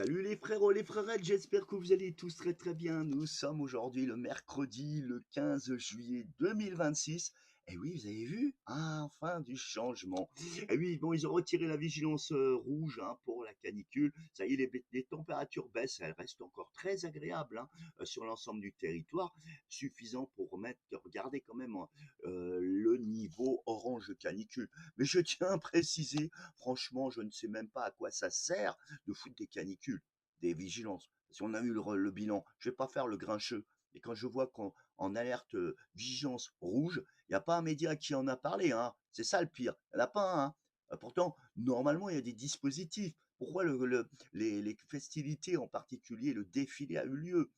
Salut les frérots, les frérettes, j'espère que vous allez tous très très bien. Nous sommes aujourd'hui le mercredi, le 15 juillet 2026. Et oui, vous avez vu? Ah, enfin du changement. Et oui, bon, ils ont retiré la vigilance rouge pour la canicule. Ça y est, les températures baissent, elles restent encore très agréables sur l'ensemble du territoire, suffisant pour regarder quand même le niveau orange canicule. Mais je tiens à préciser, franchement, je ne sais même pas à quoi ça sert de foutre des canicules, des vigilances. Si on a eu le bilan, je vais pas faire le grincheux. Et quand je vois qu'on en alerte vigilance rouge, il n'y a pas un média qui en a parlé. C'est ça le pire. Il n'y en a pas un. Pourtant, normalement, il y a des dispositifs. Pourquoi les festivités, en particulier le défilé, a eu lieu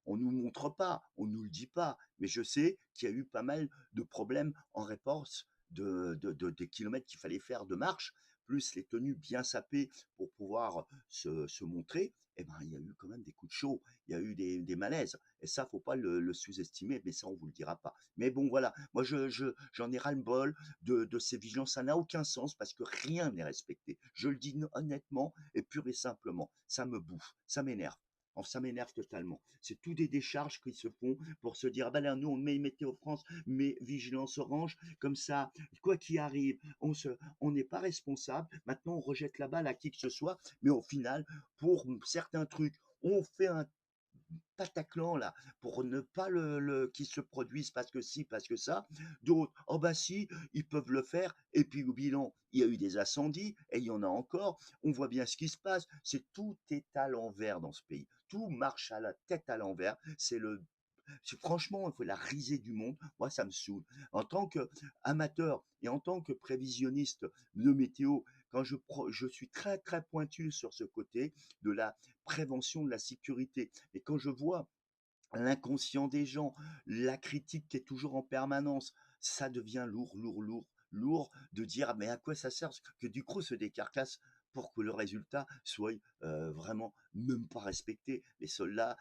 On nous montre pas, on nous le dit pas. Mais je sais qu'il y a eu pas mal de problèmes en réponse des kilomètres qu'il fallait faire de marche, plus les tenues bien sapées pour pouvoir se montrer, eh ben, il y a eu quand même des coups de chaud, il y a eu des malaises. Et ça, faut pas le sous-estimer, mais ça, on vous le dira pas. Mais bon, voilà, moi, j'en ai ras-le-bol de ces vigilances. Ça n'a aucun sens parce que rien n'est respecté. Je le dis honnêtement et pur et simplement. Ça me bouffe, ça m'énerve. Enfin, ça m'énerve totalement. C'est tout des décharges qui se font pour se dire, ah ben là, nous, on met Météo France, mais vigilance orange, comme ça, quoi qu'il arrive, on n'est pas responsable. Maintenant, on rejette la balle à qui que ce soit, mais au final, pour certains trucs, on fait un Bataclan là pour ne pas qu'ils se produisent parce que si, parce que ça. D'autres, oh bah si, ils peuvent le faire. Et puis au bilan, il y a eu des incendies et il y en a encore. On voit bien ce qui se passe. C'est tout est à l'envers dans ce pays. Tout marche à la tête à l'envers. Franchement, il faut la risée du monde. Moi, ça me saoule. En tant qu'amateur et en tant que prévisionniste de météo, quand je suis très très pointu sur ce côté de la prévention de la sécurité. Et quand je vois l'inconscient des gens, la critique qui est toujours en permanence, ça devient lourd, lourd, lourd, lourd de dire «Ah, mais à quoi ça sert que du coup se décarcasse pour que le résultat soit vraiment même pas respecté. Les soldats,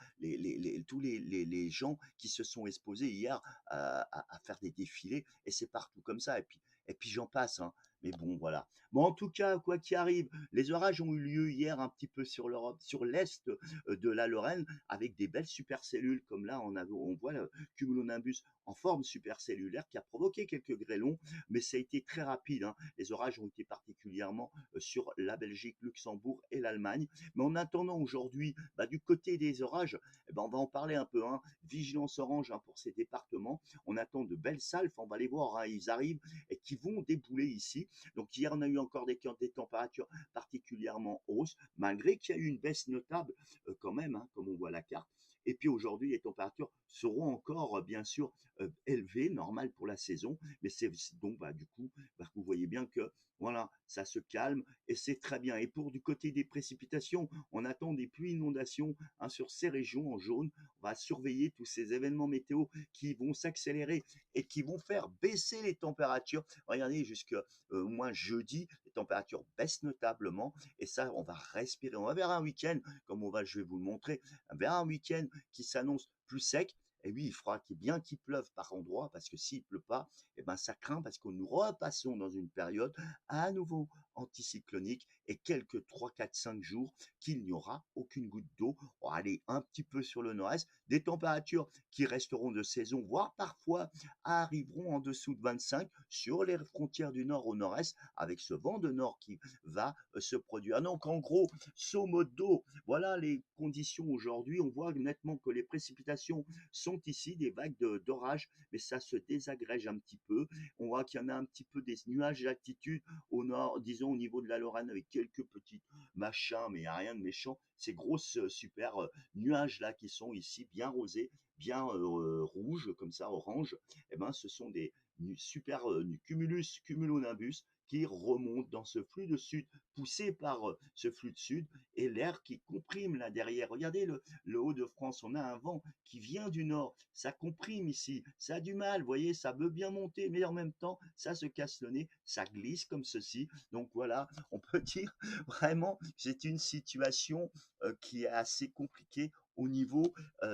tous les gens qui se sont exposés hier à faire des défilés, et c'est partout comme ça. Et puis j'en passe. Mais bon, voilà. Bon, en tout cas, quoi qu'il arrive, les orages ont eu lieu hier un petit peu sur l'Europe, sur l'est de la Lorraine, avec des belles supercellules, comme là on voit le cumulonimbus en forme supercellulaire qui a provoqué quelques grêlons, mais ça a été très rapide. Les orages ont été particulièrement sur la Belgique, Luxembourg et l'Allemagne. Mais en attendant aujourd'hui, du côté des orages, on va en parler un peu. Vigilance orange pour ces départements. On attend de belles salves, on va les voir, ils arrivent et qui vont débouler ici. Donc hier, on a eu encore des températures particulièrement hausses, malgré qu'il y a eu une baisse notable quand même, comme on voit la carte. Et puis aujourd'hui, les températures seront encore, bien sûr, élevées, normales pour la saison. Mais c'est donc, du coup, vous voyez bien que voilà, ça se calme et c'est très bien. Et pour du côté des précipitations, on attend des pluies inondations sur ces régions en jaune. On va surveiller tous ces événements météo qui vont s'accélérer et qui vont faire baisser les températures. Regardez, jusqu'au moins jeudi, les températures baissent notablement et ça, on va respirer. On va vers un week-end, comme je vais vous le montrer, vers un week-end qui s'annonce plus sec. Et oui, il faudra bien qu'il pleuve par endroit, parce que s'il pleut pas, ça craint, parce que nous repassons dans une période à nouveau anticyclonique et quelques 3, 4, 5 jours qu'il n'y aura aucune goutte d'eau. On va aller un petit peu sur le nord-est, des températures qui resteront de saison, voire parfois arriveront en dessous de 25 sur les frontières du nord au nord-est, avec ce vent de nord qui va se produire. Donc en gros, so modo, voilà les conditions aujourd'hui. On voit nettement que les précipitations sont ici, des vagues d'orage, mais ça se désagrège un petit peu. On voit qu'il y en a un petit peu des nuages d'altitude au nord, disons au niveau de la Lorraine, avec quelques petits machins, mais il n'y a rien de méchant. Ces grosses super nuages là qui sont ici bien rosés, bien rouges comme ça, orange, ce sont des super cumulonimbus qui remontent dans ce flux de sud, poussé par ce flux de sud, et l'air qui comprime là derrière. Regardez le Haut-de-France, on a un vent qui vient du nord, ça comprime ici, ça a du mal, vous voyez, ça veut bien monter, mais en même temps, ça se casse le nez, ça glisse comme ceci. Donc voilà, on peut dire vraiment, c'est une situation qui est assez compliquée au niveau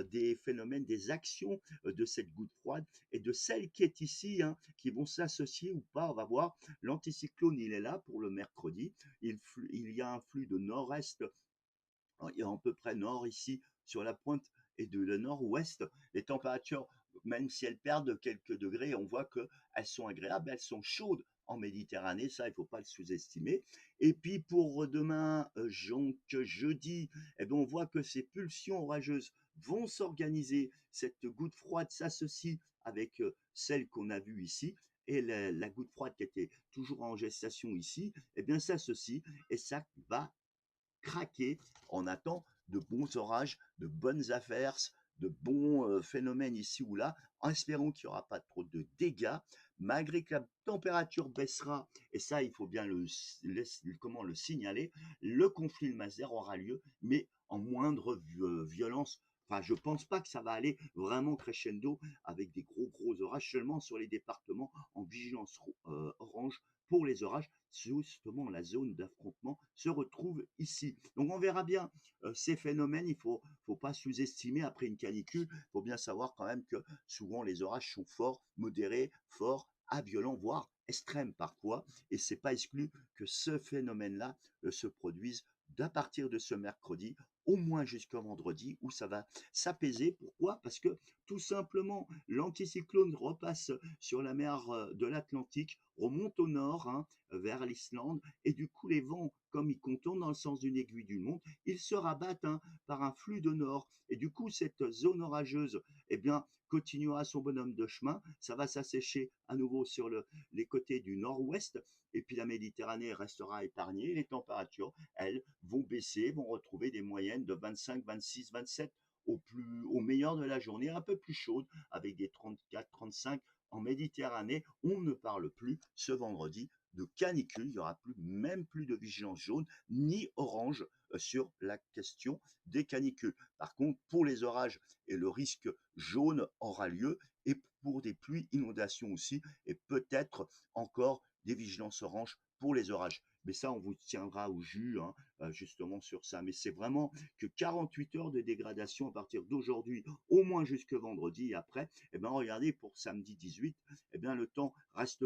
des phénomènes, des actions de cette goutte froide et de celle qui est ici, qui vont s'associer ou pas. On va voir. L'anticyclone, il est là pour le mercredi. Il y a un flux de nord-est et à peu près nord ici, sur la pointe et de le nord-ouest, les températures, même si elles perdent quelques degrés, on voit qu'elles sont agréables, elles sont chaudes en Méditerranée, ça il ne faut pas le sous-estimer. Et puis pour demain, donc jeudi, eh bien, on voit que ces pulsions orageuses vont s'organiser, cette goutte froide s'associe avec celle qu'on a vue ici, et la goutte froide qui était toujours en gestation ici, eh bien s'associe, et ça va craquer. On attend de bons orages, de bonnes averses, de bons phénomènes ici ou là, en espérant qu'il n'y aura pas trop de dégâts, malgré que la température baissera, et ça il faut bien comment le signaler, le conflit de Mazer aura lieu, mais en moindre violence. Enfin, je pense pas que ça va aller vraiment crescendo avec des gros orages seulement sur les départements en vigilance orange pour les orages. Justement, la zone d'affrontement se retrouve ici. Donc on verra bien ces phénomènes. Il faut pas sous-estimer après une canicule. Il faut bien savoir quand même que souvent les orages sont forts, modérés, forts, à violents, voire extrêmes parfois. Et c'est pas exclu que ce phénomène-là se produise d'à partir de ce mercredi au moins jusqu'au vendredi où ça va s'apaiser. Pourquoi? Parce que tout simplement l'anticyclone repasse sur la mer de l'Atlantique, remonte au nord, hein, vers l'Islande, et du coup les vents, comme ils contournent dans le sens d'une aiguille d'une montre, ils se rabattent, hein, par un flux de nord, et du coup cette zone orageuse, eh bien, continuera son bonhomme de chemin, ça va s'assécher à nouveau sur les côtés du nord-ouest, et puis la Méditerranée restera épargnée, les températures, elles, vont baisser, vont retrouver des moyennes de 25, 26, 27 au meilleur de la journée, un peu plus chaude, avec des 34, 35 en Méditerranée. On ne parle plus ce vendredi de canicule, il n'y aura même plus de vigilance jaune ni orange sur la question des canicules. Par contre, pour les orages, et le risque jaune aura lieu, et pour des pluies, inondations aussi, et peut-être encore des vigilances oranges pour les orages. Mais ça, on vous tiendra au jus, hein, justement sur ça. Mais c'est vraiment que 48 heures de dégradation à partir d'aujourd'hui, au moins jusque vendredi. Et après, eh ben, regardez, pour samedi 18, eh bien, le temps reste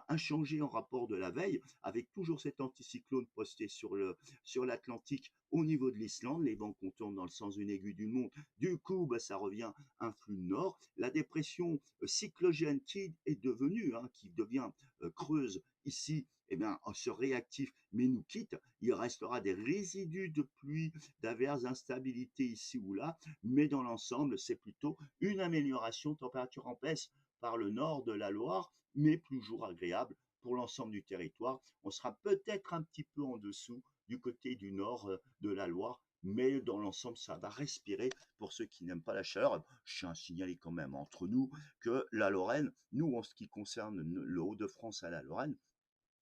inchangé en rapport de la veille, avec toujours cet anticyclone posté sur l'Atlantique au niveau de l'Islande, les vents contournent dans le sens d'une aiguille d'une montre, du coup ça revient un flux nord, la dépression cyclogène qui est devenue, hein, qui devient creuse ici, eh bien, se réactive mais nous quitte, il restera des résidus de pluie, d'averses, d'instabilité ici ou là, mais dans l'ensemble, c'est plutôt une amélioration, température en baisse par le nord de la Loire, mais toujours agréable pour l'ensemble du territoire. On sera peut-être un petit peu en dessous du côté du nord de la Loire, mais dans l'ensemble, ça va respirer pour ceux qui n'aiment pas la chaleur. Je tiens à signaler quand même entre nous que la Lorraine, nous, en ce qui concerne le Haut-de-France à la Lorraine,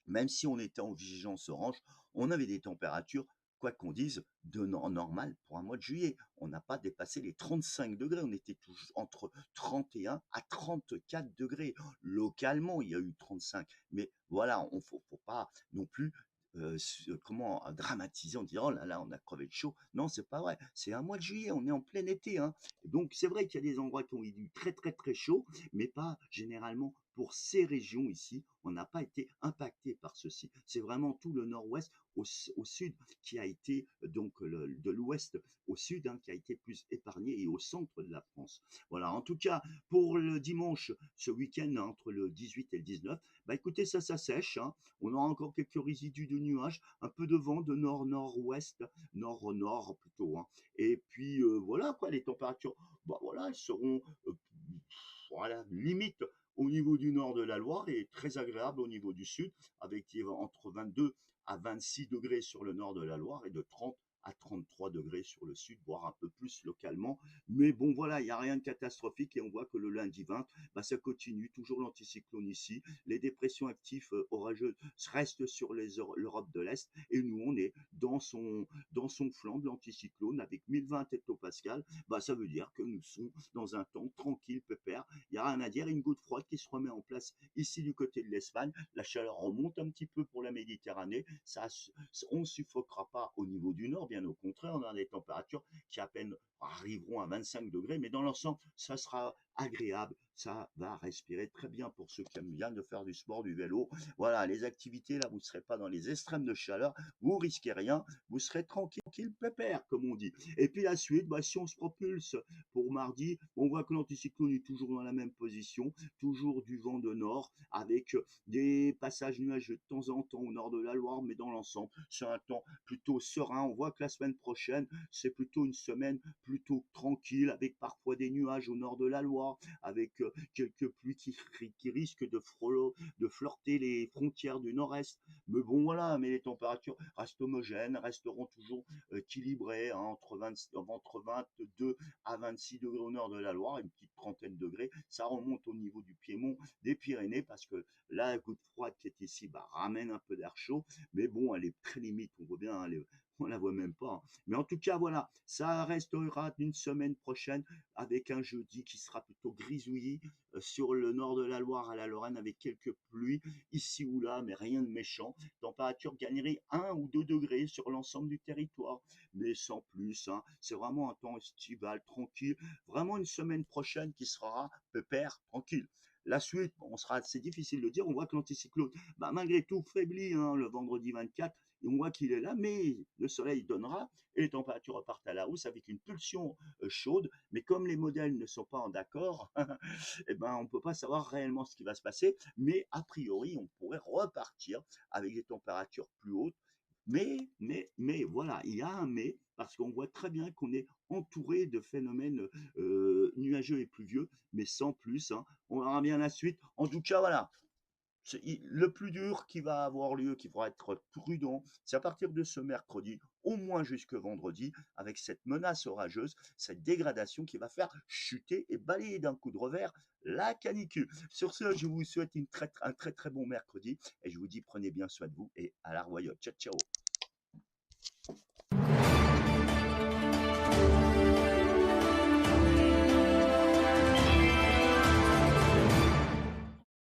même si on était en vigilance orange, on avait des températures, quoi qu'on dise, de normal pour un mois de juillet. On n'a pas dépassé les 35 degrés, on était toujours entre 31 à 34 degrés. Localement, il y a eu 35, mais voilà, on faut pas non plus comment dramatiser en disant oh là là on a crevé de chaud. Non, c'est pas vrai, c'est un mois de juillet, on est en plein été, hein. Donc c'est vrai qu'il y a des endroits qui ont eu du très chaud, mais pas généralement pour ces régions ici. On n'a pas été impacté par ceci. C'est vraiment tout le nord-ouest au sud qui a été, donc de l'ouest au sud, hein, qui a été plus épargné, et au centre de la France. Voilà, en tout cas, pour le dimanche, ce week-end, hein, entre le 18 et le 19, écoutez, ça sèche, hein. On aura encore quelques résidus de nuages, un peu de vent de nord-nord-ouest, nord-nord plutôt, hein. Et puis voilà quoi, les températures, voilà, elles seront voilà, limite au niveau du nord de la Loire et très agréable au niveau du sud, avec entre 22 à 26 degrés sur le nord de la Loire et de 30 à 33 degrés sur le sud, voire un peu plus localement. Mais bon, voilà, il n'y a rien de catastrophique, et on voit que le lundi 20, ça continue, toujours l'anticyclone ici. Les dépressions actives orageuses restent sur l'Europe de l'Est, et nous, on est dans son flanc de l'anticyclone avec 1020 hectopascales. Ça veut dire que nous sommes dans un temps tranquille, pépère. Il n'y a rien à dire. Une goutte froide qui se remet en place ici du côté de l'Espagne. La chaleur remonte un petit peu pour la Méditerranée. On ne suffoquera pas au niveau du nord, bien au contraire. On a des températures qui à peine arriveront à 25 degrés, mais dans l'ensemble, ça sera agréable. Ça va respirer très bien pour ceux qui aiment bien de faire du sport, du vélo. Voilà, les activités, là, vous ne serez pas dans les extrêmes de chaleur, vous risquez rien, vous serez tranquille, pépère, comme on dit. Et puis la suite, bah, si on se propulse pour mardi, on voit que l'anticyclone est toujours dans la même position, toujours du vent de nord, avec des passages nuageux de temps en temps au nord de la Loire, mais dans l'ensemble, c'est un temps plutôt serein. On voit que la semaine prochaine, c'est plutôt une semaine plutôt tranquille, avec parfois des nuages au nord de la Loire, avec quelques pluies qui risquent de flirter les frontières du nord-est. Mais bon, voilà, mais les températures restent homogènes, resteront toujours équilibrées, hein, entre 22 à 26 degrés au nord de la Loire, une petite trentaine de degrés. Ça remonte au niveau du Piémont, des Pyrénées, parce que la goutte froide qui est ici bah, ramène un peu d'air chaud. Mais bon, elle est très limite, on voit bien, on la voit même pas, hein. Mais en tout cas, voilà, ça restera d'une semaine prochaine avec un jeudi qui sera plutôt grisouillis sur le nord de la Loire à la Lorraine avec quelques pluies ici ou là, mais rien de méchant. Température gagnerait 1 ou 2 degrés sur l'ensemble du territoire, mais sans plus, hein. C'est vraiment un temps estival, tranquille. Vraiment une semaine prochaine qui sera pépère, tranquille. La suite, bon, on sera assez difficile de dire. On voit que l'anticyclone, bah, malgré tout, faiblit, hein, le vendredi 24. Et on voit qu'il est là, mais le soleil donnera et les températures repartent à la hausse avec une pulsion chaude. Mais comme les modèles ne sont pas en accord, eh ben, on ne peut pas savoir réellement ce qui va se passer. Mais a priori, on pourrait repartir avec des températures plus hautes. Mais, voilà, il y a un mais, parce qu'on voit très bien qu'on est entouré de phénomènes nuageux et pluvieux, mais sans plus, hein. On verra bien la suite. En tout cas, voilà, le plus dur qui va avoir lieu, qui faudra être prudent, c'est à partir de ce mercredi, au moins jusque vendredi, avec cette menace orageuse, cette dégradation qui va faire chuter et balayer d'un coup de revers la canicule. Sur ce, je vous souhaite un très très bon mercredi et je vous dis prenez bien soin de vous et à la royaume. Ciao, ciao.